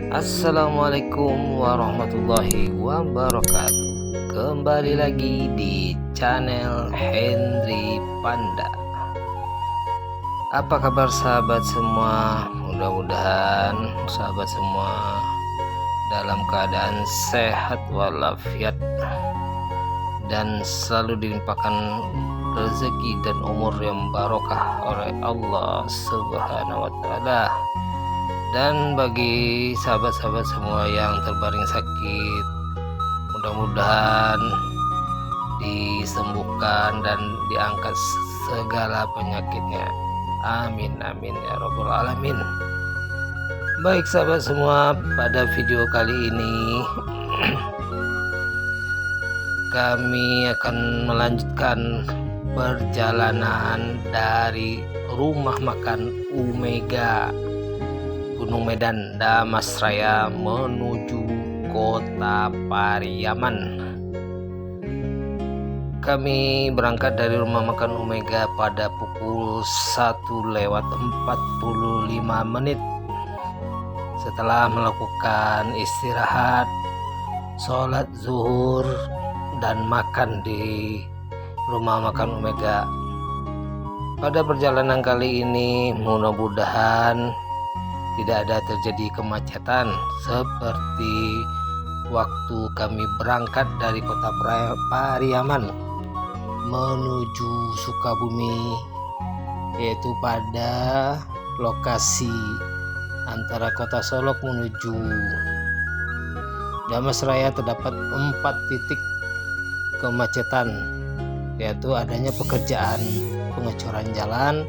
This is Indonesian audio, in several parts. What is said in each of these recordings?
Assalamualaikum warahmatullahi wabarakatuh. Kembali lagi di channel Henry Panda. Apa kabar sahabat semua? Mudah-mudahan sahabat semua dalam keadaan sehat walafiat dan selalu dilimpahkan rezeki dan umur yang barokah oleh Allah Subhanahu wa taala. Dan bagi sahabat-sahabat semua yang terbaring sakit, mudah-mudahan disembuhkan dan diangkat segala penyakitnya. Amin amin ya rabbal alamin. Baik sahabat semua, pada video kali ini kami akan melanjutkan perjalanan dari rumah makan Omega Gunung Medan Damasraya menuju kota Pariaman. Kami berangkat dari rumah makan Omega pada pukul 1:45. Setelah melakukan istirahat, sholat zuhur, dan makan di rumah makan Omega. Pada perjalanan kali ini mudah-mudahan tidak ada terjadi kemacetan seperti waktu kami berangkat dari kota Pariaman menuju Sukabumi, yaitu pada lokasi antara kota Solok menuju Damasraya terdapat 4 titik kemacetan, yaitu adanya pekerjaan pengecoran jalan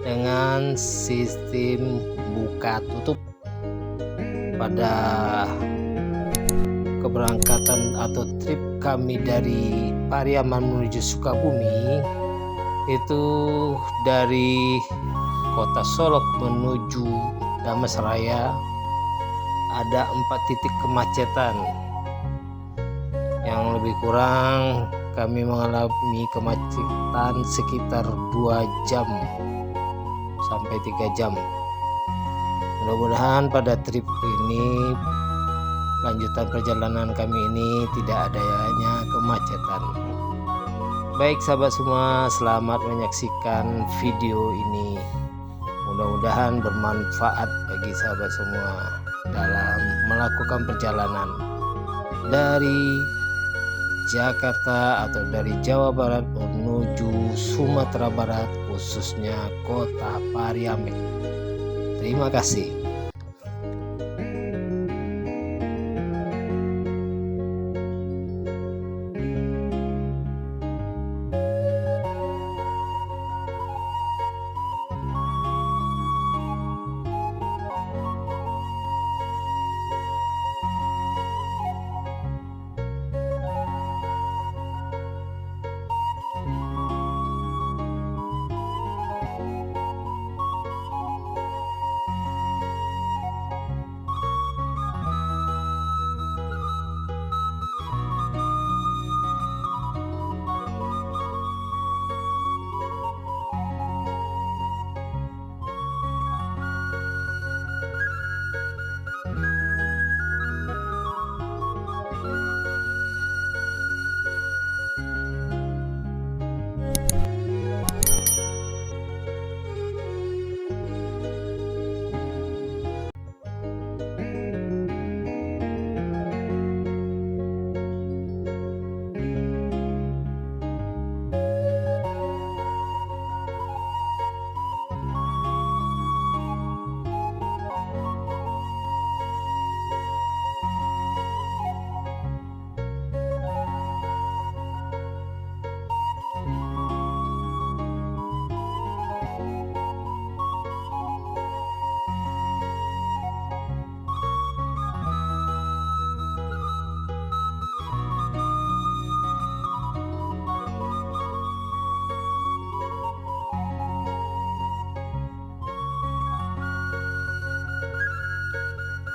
dengan sistem buka tutup pada keberangkatan atau trip kami dari Pariaman menuju Sukabumi. Itu dari kota Solok menuju Damasraya ada 4 titik kemacetan, yang lebih kurang kami mengalami kemacetan sekitar 2 jam sampai 3 jam. Mudah-mudahan pada trip ini, lanjutan perjalanan kami ini, tidak adanya kemacetan. Baik sahabat semua, selamat menyaksikan video ini. Mudah-mudahan bermanfaat bagi sahabat semua dalam melakukan perjalanan dari Jakarta atau dari Jawa Barat menuju Sumatera Barat, khususnya kota Pariaman. Terima kasih.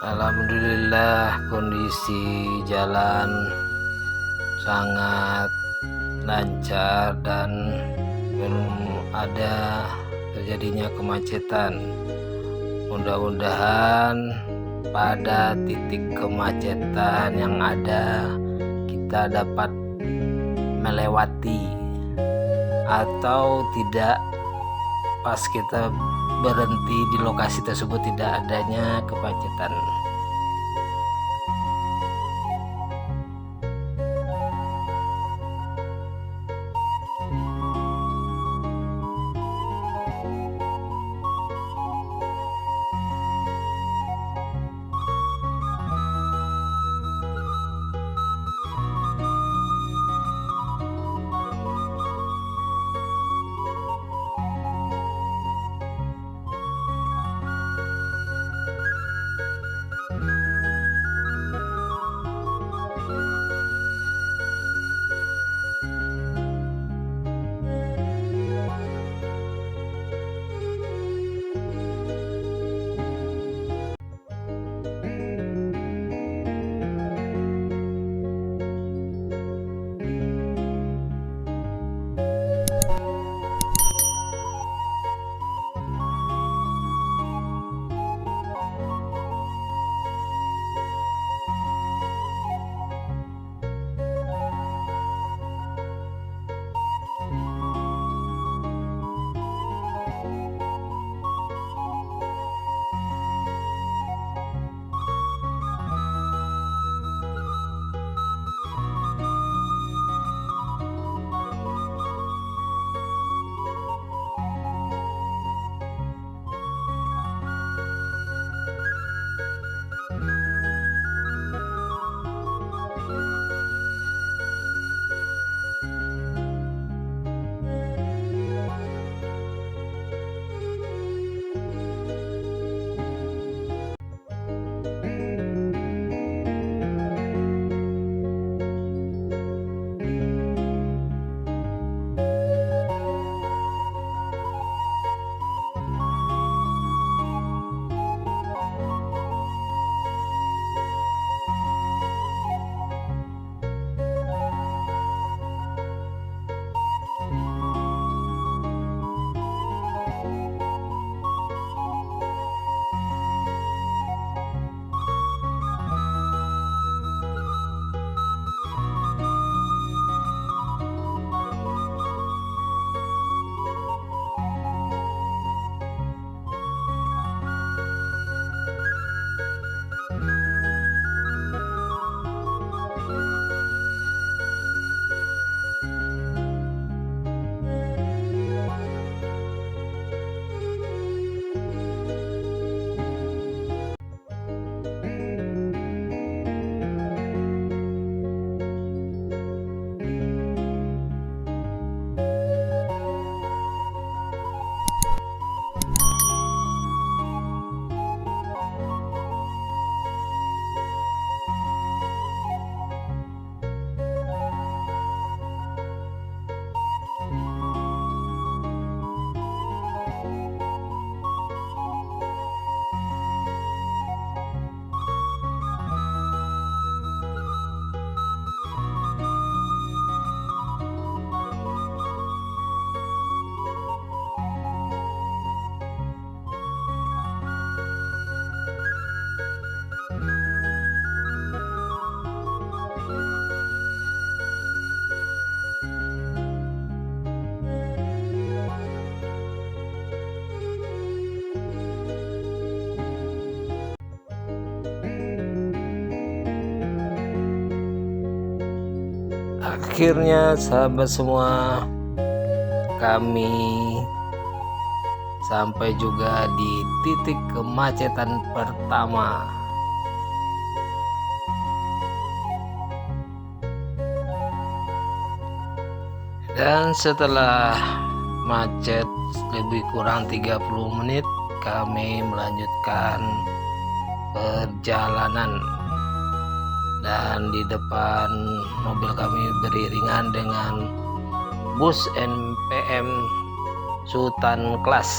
Alhamdulillah, kondisi jalan sangat lancar dan belum ada terjadinya kemacetan. Mudah-mudahan pada titik kemacetan yang ada kita dapat melewati, atau tidak, pas kita berhenti di lokasi tersebut tidak adanya kemacetan. Akhirnya sahabat semua, kami sampai juga di titik kemacetan pertama. Dan setelah macet lebih kurang 30 menit, kami melanjutkan perjalanan. Dan di depan mobil kami beriringan dengan bus NPM Sultan Kelas.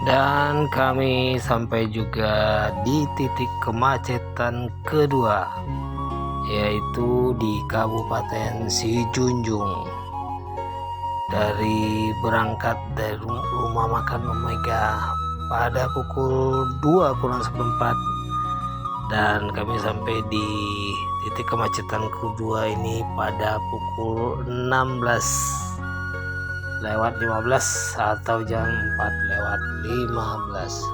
Dan kami sampai juga di titik kemacetan kedua, yaitu di Kabupaten Sijunjung. Dari berangkat dari rumah makan Omega pada pukul 2 kurang seperempat, dan kami sampai di titik kemacetan kedua ini pada pukul 16:15 atau jam 4:15.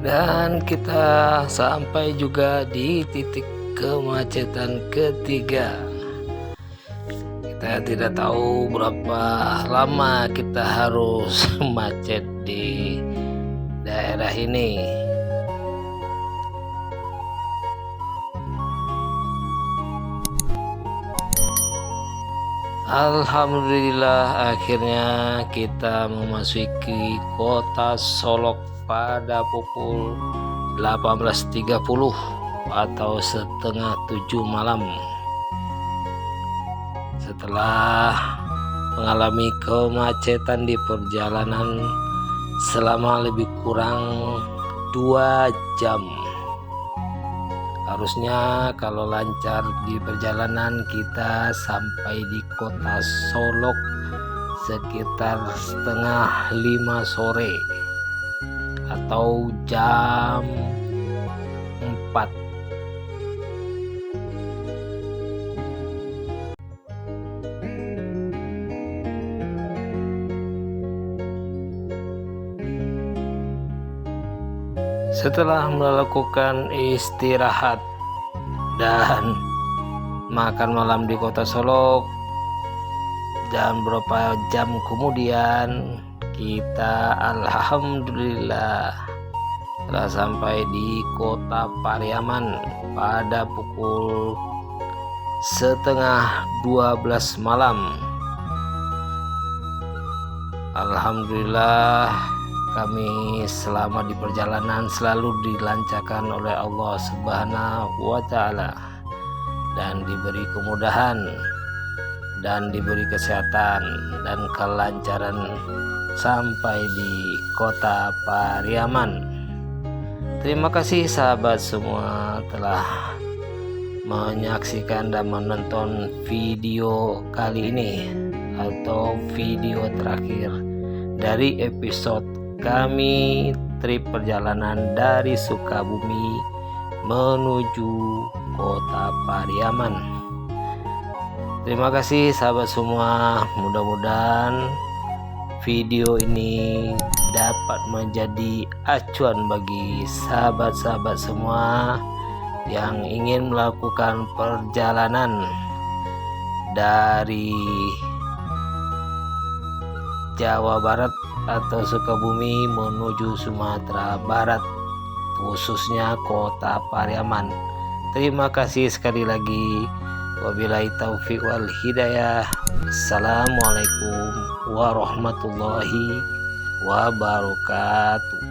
Dan kita sampai juga di titik kemacetan ketiga. Kita tidak tahu berapa lama kita harus macet di daerah ini. Alhamdulillah, akhirnya kita memasuki kota Solok pada pukul 18.30 atau setengah 7 malam. Setelah mengalami kemacetan di perjalanan selama lebih kurang 2 jam. Harusnya kalau lancar di perjalanan kita sampai di kota Solok sekitar setengah 5 sore atau jam 4. Setelah melakukan istirahat dan makan malam di kota Solok, dan beberapa jam kemudian kita alhamdulillah telah sampai di kota Pariaman pada pukul setengah 12 malam. Alhamdulillah, kami selama di perjalanan selalu dilancarkan oleh Allah Subhanahu wa Ta'ala, dan diberi kemudahan dan diberi kesehatan dan kelancaran sampai di kota Pariaman. Terima kasih sahabat semua telah menyaksikan dan menonton video kali ini atau video terakhir dari episode kami trip perjalanan dari Sukabumi menuju kota Pariaman. Terima kasih sahabat semua, mudah-mudahan video ini dapat menjadi acuan bagi sahabat-sahabat semua yang ingin melakukan perjalanan dari Jawa Barat atau Sukabumi menuju Sumatera Barat, khususnya kota Pariaman. Terima kasih sekali lagi. Wabillahi taufiq wal hidayah. Assalamualaikum warahmatullahi wabarakatuh.